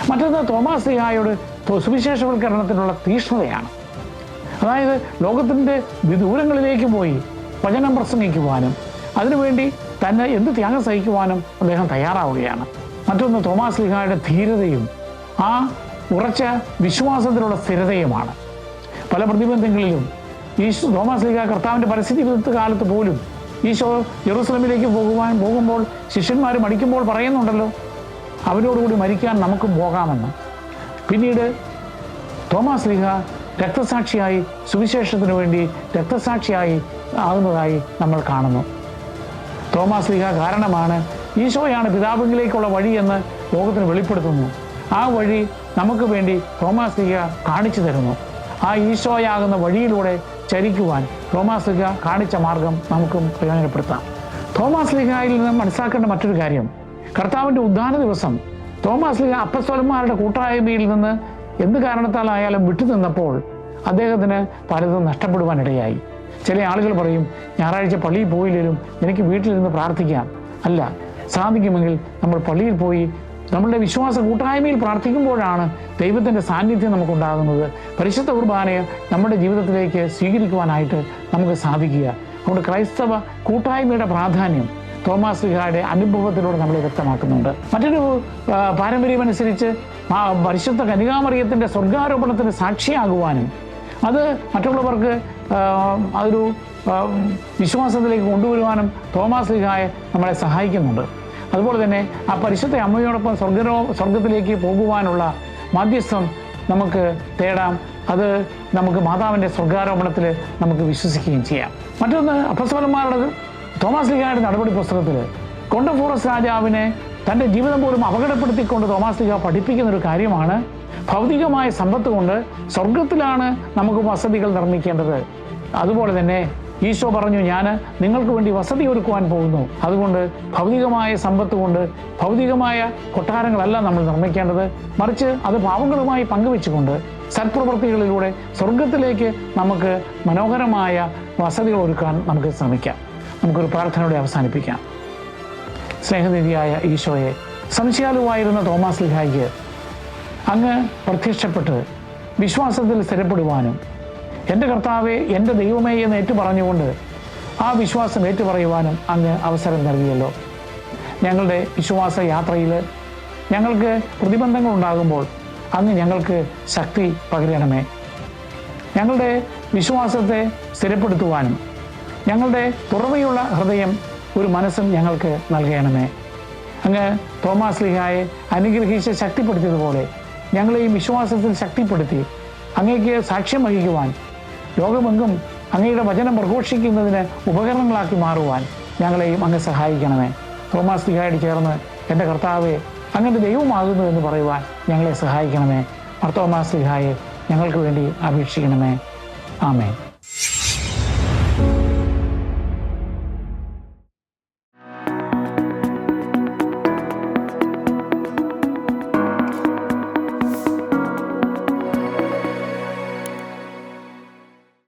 മറ്റൊന്ന്, തോമാസ് ലീഹായോട് സുവിശേഷവൽക്കരണത്തിനുള്ള തീക്ഷ്ണതയാണ്. അതായത് ലോകത്തിൻ്റെ വിദൂരങ്ങളിലേക്ക് പോയി വചനം പ്രസംഗിക്കുവാനും അതിനുവേണ്ടി തന്നെ എന്ത് ത്യാഗം സഹിക്കുവാനും അദ്ദേഹം തയ്യാറാവുകയാണ്. മറ്റൊന്ന്, തോമാസ് ലീഹായുടെ ധീരതയും ആ ഉറച്ച വിശ്വാസത്തിലുള്ള സ്ഥിരതയുമാണ്. പല പ്രതിബന്ധങ്ങളിലും തോമാസ് ലീഹ കർത്താവിൻ്റെ പരസ്യജീവിത കാലത്ത് പോലും ഈശോ ജെറൂസലമിലേക്ക് പോകുമ്പോൾ ശിഷ്യന്മാർ മടിക്കുമ്പോൾ പറയുന്നുണ്ടല്ലോ, അവരോടുകൂടി മരിക്കാൻ നമുക്കും പോകാമെന്ന്. പിന്നീട് തോമാസ് ലീഹ രക്തസാക്ഷിയായി സുവിശേഷത്തിനു വേണ്ടി രക്തസാക്ഷിയായി ആകുന്നതായി നമ്മൾ കാണുന്നു. തോമാസ് ലീഹ കാരണമാണ് ഈശോയാണ് പിതാവിലേക്കുള്ള വഴിയെന്ന് ലോകത്തിന് വെളിപ്പെടുത്തുന്നു. ആ വഴി നമുക്ക് വേണ്ടി തോമാസ് ലീഹ കാണിച്ചു തരുന്നു. ആ ഈശോയാകുന്ന വഴിയിലൂടെ ചരിക്കുവാൻ തോമാസ് ലീഹ കാണിച്ച മാർഗം നമുക്കും പ്രയോജനപ്പെടുത്താം. തോമാസ് ലീഹയിൽ നിന്ന് മനസ്സിലാക്കേണ്ട മറ്റൊരു കാര്യം, കർത്താവിൻ്റെ ഉദ്ധാന ദിവസം തോമാസ് ലീഹ അപ്പസ്തോലന്മാരുടെ കൂട്ടായ്മയിൽ നിന്ന് എന്ത് കാരണത്താലായാലും വിട്ടുനിന്നപ്പോൾ അദ്ദേഹത്തിന് പലതും നഷ്ടപ്പെടുവാനിടയായി. ചില ആളുകൾ പറയും, ഞായറാഴ്ച പള്ളിയിൽ പോയില്ലേലും എനിക്ക് വീട്ടിലിരുന്ന് പ്രാർത്ഥിക്കാം. അല്ല, സാധിക്കുമെങ്കിൽ നമ്മൾ പള്ളിയിൽ പോയി നമ്മളുടെ വിശ്വാസ കൂട്ടായ്മയിൽ പ്രാർത്ഥിക്കുമ്പോഴാണ് ദൈവത്തിൻ്റെ സാന്നിധ്യം നമുക്കുണ്ടാകുന്നത്. പരിശുദ്ധ കുർബാനയെ നമ്മുടെ ജീവിതത്തിലേക്ക് സ്വീകരിക്കുവാനായിട്ട് നമുക്ക് സാധിക്കുക. അതുകൊണ്ട് ക്രൈസ്തവ കൂട്ടായ്മയുടെ പ്രാധാന്യം തോമാസ് ലീഹായുടെ അനുഭവത്തിലൂടെ നമ്മൾ വ്യക്തമാക്കുന്നുണ്ട്. മറ്റൊരു പാരമ്പര്യമനുസരിച്ച് പരിശുദ്ധ കന്യകാമറിയത്തിൻ്റെ സ്വർഗാരോപണത്തിന് സാക്ഷിയാകുവാനും അത് മറ്റുള്ളവർക്ക് അതൊരു വിശ്വാസത്തിലേക്ക് കൊണ്ടുവരുവാനും തോമാസ് ലീഹായെ നമ്മളെ സഹായിക്കുന്നുണ്ട്. അതുപോലെ തന്നെ ആ പരിശുദ്ധ അമ്മയോടൊപ്പം സ്വർഗത്തിലേക്ക് പോകുവാനുള്ള മാധ്യസ്ഥം നമുക്ക് തേടാം. അത് നമുക്ക് മാതാവിൻ്റെ സ്വർഗാരോപണത്തിൽ നമുക്ക് വിശ്വസിക്കുകയും ചെയ്യാം. മറ്റൊന്ന്, അപ്പസ്തോലന്മാരുടെ തോമാസ് ലീഹായുടെ നടപടി പുസ്തകത്തിൽ കൊണ്ടഫോറസ് രാജാവിനെ തൻ്റെ ജീവിതം പോലും അപകടപ്പെടുത്തിക്കൊണ്ട് തോമാസ് ലീഹ പഠിപ്പിക്കുന്നൊരു കാര്യമാണ്, ഭൗതികമായ സമ്പത്ത് കൊണ്ട് സ്വർഗത്തിലാണ് നമുക്ക് വസതികൾ നിർമ്മിക്കേണ്ടത്. അതുപോലെ തന്നെ ഈശോ പറഞ്ഞു, ഞാൻ നിങ്ങൾക്ക് വേണ്ടി വസതി ഒരുക്കുവാൻ പോകുന്നു. അതുകൊണ്ട് ഭൗതികമായ സമ്പത്ത് കൊണ്ട് ഭൗതികമായ കൊട്ടാരങ്ങളല്ല നമ്മൾ നിർമ്മിക്കേണ്ടത്, മറിച്ച് അത് പാവങ്ങളുമായി പങ്കുവെച്ചുകൊണ്ട് സത്പ്രവൃത്തികളിലൂടെ സ്വർഗത്തിലേക്ക് നമുക്ക് മനോഹരമായ വസതികൾ ഒരുക്കാൻ നമുക്ക് ശ്രമിക്കാം. നമുക്കൊരു പ്രാർത്ഥനയോടെ അവസാനിപ്പിക്കാം. സ്നേഹനിധിയായ ഈശോയെ, സംശയാലുവായിരുന്ന തോമാസ് ലീഹായ്ക്ക് അങ്ങ് പ്രത്യക്ഷപ്പെട്ട് വിശ്വാസത്തിൽ സ്ഥിരപ്പെടുവാനും എൻ്റെ കർത്താവെ, എൻ്റെ ദൈവമേ എന്ന് ഏറ്റുപറഞ്ഞുകൊണ്ട് ആ വിശ്വാസം ഏറ്റുപറയുവാനും അങ്ങ് അവസരം നൽകിയല്ലോ. ഞങ്ങളുടെ വിശ്വാസ യാത്രയിൽ ഞങ്ങൾക്ക് പ്രതിബന്ധങ്ങൾ ഉണ്ടാകുമ്പോൾ അങ്ങ് ഞങ്ങൾക്ക് ശക്തി പകരണമേ. ഞങ്ങളുടെ വിശ്വാസത്തെ സ്ഥിരപ്പെടുത്തുവാനും ഞങ്ങളുടെ തുറവയുള്ള ഹൃദയം ഒരു മനസ്സും ഞങ്ങൾക്ക് നൽകണമേ. അങ്ങ് തോമാസ് ലീഹായെ അനുഗ്രഹിച്ച് ശക്തിപ്പെടുത്തിയതുപോലെ ഞങ്ങളെയും വിശ്വാസത്തിൽ ശക്തിപ്പെടുത്തി അങ്ങേക്ക് സാക്ഷ്യം വഹിക്കുവാൻ, ലോകമെങ്ങും അങ്ങയുടെ വചനം പ്രഘോഷിക്കുന്നതിന് ഉപകരണങ്ങളാക്കി മാറുവാൻ ഞങ്ങളെയും അങ്ങ് സഹായിക്കണമേ. തോമാസ് ലീഹായോട് ചേർന്ന് എൻ്റെ കർത്താവെ, അങ്ങയുടെ ദൈവമാകുന്നു എന്ന് പറയുവാൻ ഞങ്ങളെ സഹായിക്കണമേ. തോമാസ് ലീഹായെ ഞങ്ങൾക്ക് വേണ്ടി അപേക്ഷിക്കണമേ. ആമേൻ.